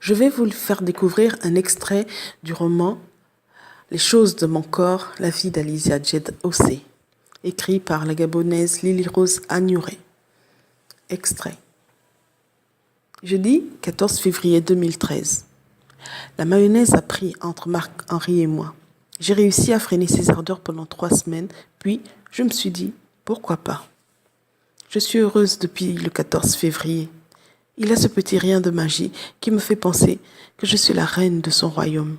Je vais vous faire découvrir un extrait du roman Les choses de mon corps, la vie d'Alizia Djed Ossé, écrit par la Gabonaise Lily Rose Agnouré. Extrait. Jeudi 14 février 2013. La mayonnaise a pris entre Marc-Henri et moi. J'ai réussi à freiner ses ardeurs pendant 3 semaines, puis je me suis dit, pourquoi pas? Je suis heureuse depuis le 14 février. Il a ce petit rien de magie qui me fait penser que je suis la reine de son royaume.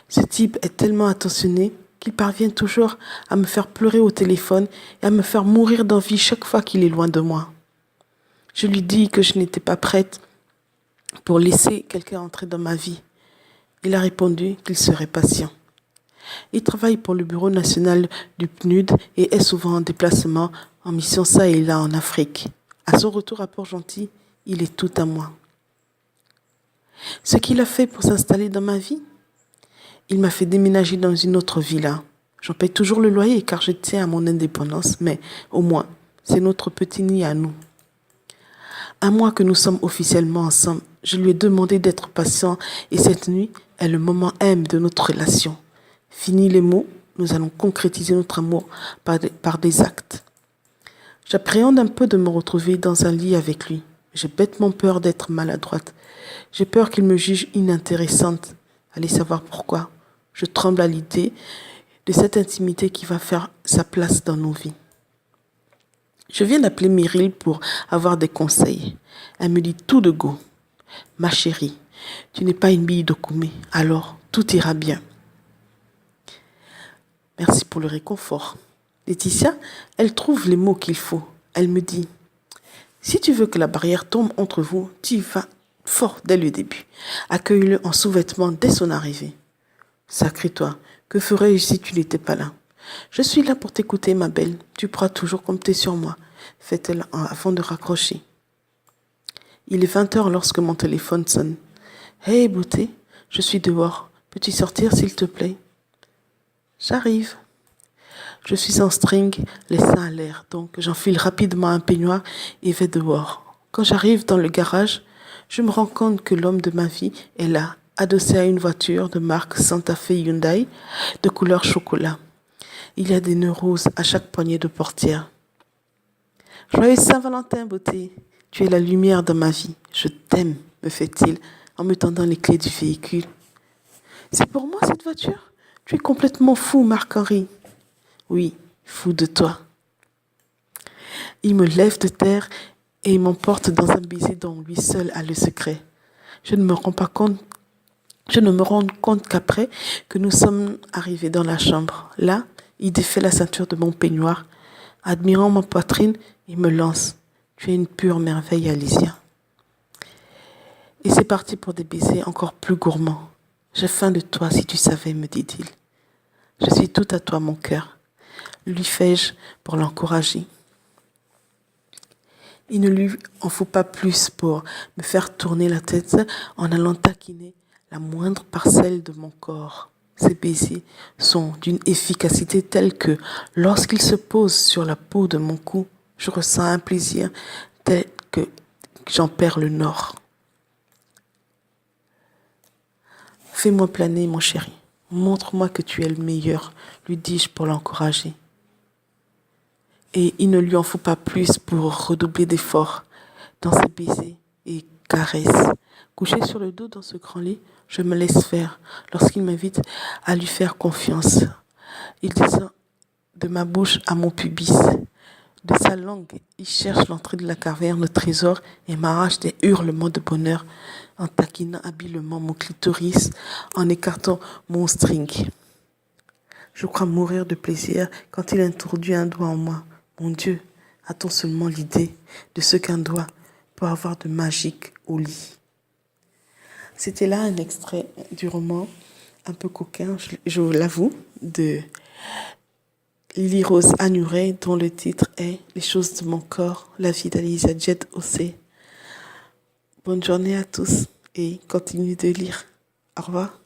Ce type est tellement attentionné qu'il parvient toujours à me faire pleurer au téléphone et à me faire mourir d'envie chaque fois qu'il est loin de moi. Je lui dis que je n'étais pas prête pour laisser quelqu'un entrer dans ma vie. Il a répondu qu'il serait patient. Il travaille pour le Bureau national du PNUD et est souvent en déplacement, en mission ça et là en Afrique. À son retour à Port-Gentil, il est tout à moi. Ce qu'il a fait pour s'installer dans ma vie, il m'a fait déménager dans une autre villa. J'en paye toujours le loyer car je tiens à mon indépendance, mais au moins, c'est notre petit nid à nous. Un mois que nous sommes officiellement ensemble, je lui ai demandé d'être patient et cette nuit est le moment M de notre relation. Fini les mots, nous allons concrétiser notre amour par des actes. J'appréhende un peu de me retrouver dans un lit avec lui. J'ai bêtement peur d'être maladroite. J'ai peur qu'il me juge inintéressante. Allez savoir pourquoi. Je tremble à l'idée de cette intimité qui va faire sa place dans nos vies. Je viens d'appeler Meryl pour avoir des conseils. Elle me dit tout de go. Ma chérie, tu n'es pas une bille de Koumé, alors tout ira bien. Merci pour le réconfort. Laetitia, elle trouve les mots qu'il faut. Elle me dit, si tu veux que la barrière tombe entre vous, tu y vas fort dès le début. Accueille-le en sous-vêtements dès son arrivée. Sacré toi, que ferais-je si tu n'étais pas là? Je suis là pour t'écouter, ma belle. Tu pourras toujours compter sur moi, fait-elle avant de raccrocher. Il est 20h lorsque mon téléphone sonne. Hey, beauté, je suis dehors. Peux-tu sortir, s'il te plaît? J'arrive. Je suis en string, les seins à l'air, donc j'enfile rapidement un peignoir et vais dehors. Quand j'arrive dans le garage, je me rends compte que l'homme de ma vie est là, adossé à une voiture de marque Santa Fe Hyundai de couleur chocolat. Il y a des nœuds roses à chaque poignée de portière. Joyeux Saint-Valentin, beauté. Tu es la lumière dans ma vie. Je t'aime, me fait-il en me tendant les clés du véhicule. C'est pour moi cette voiture? Tu es complètement fou, Marc-Henri. Oui, fou de toi. Il me lève de terre et il m'emporte dans un baiser dont lui seul a le secret. Je ne me rends compte qu'après que nous sommes arrivés dans la chambre. Là, il défait la ceinture de mon peignoir. Admirant ma poitrine, il me lance. Tu es une pure merveille, Alicia. Et c'est parti pour des baisers encore plus gourmands. J'ai faim de toi, si tu savais, me dit-il. Je suis tout à toi, mon cœur. Lui fais-je pour l'encourager. Il ne lui en faut pas plus pour me faire tourner la tête en allant taquiner la moindre parcelle de mon corps. Ces baisers sont d'une efficacité telle que lorsqu'ils se posent sur la peau de mon cou, je ressens un plaisir tel que j'en perds le nord. Fais-moi planer, mon chéri. Montre-moi que tu es le meilleur, lui dis-je pour l'encourager. Et il ne lui en faut pas plus pour redoubler d'efforts dans ses baisers et caresses. Couché sur le dos dans ce grand lit, je me laisse faire lorsqu'il m'invite à lui faire confiance. Il descend de ma bouche à mon pubis. De sa langue, il cherche l'entrée de la caverne, le trésor, et m'arrache des hurlements de bonheur en taquinant habilement mon clitoris, en écartant mon string. Je crois mourir de plaisir quand il introduit un doigt en moi. Mon Dieu, a-t-on seulement l'idée de ce qu'un doigt peut avoir de magique au lit? C'était là un extrait du roman un peu coquin, je l'avoue, de Lily Rose Agnouré, dont le titre est Les choses de mon corps, la vie d'Alizia Djed Ossé. Bonne journée à tous et continuez de lire. Au revoir.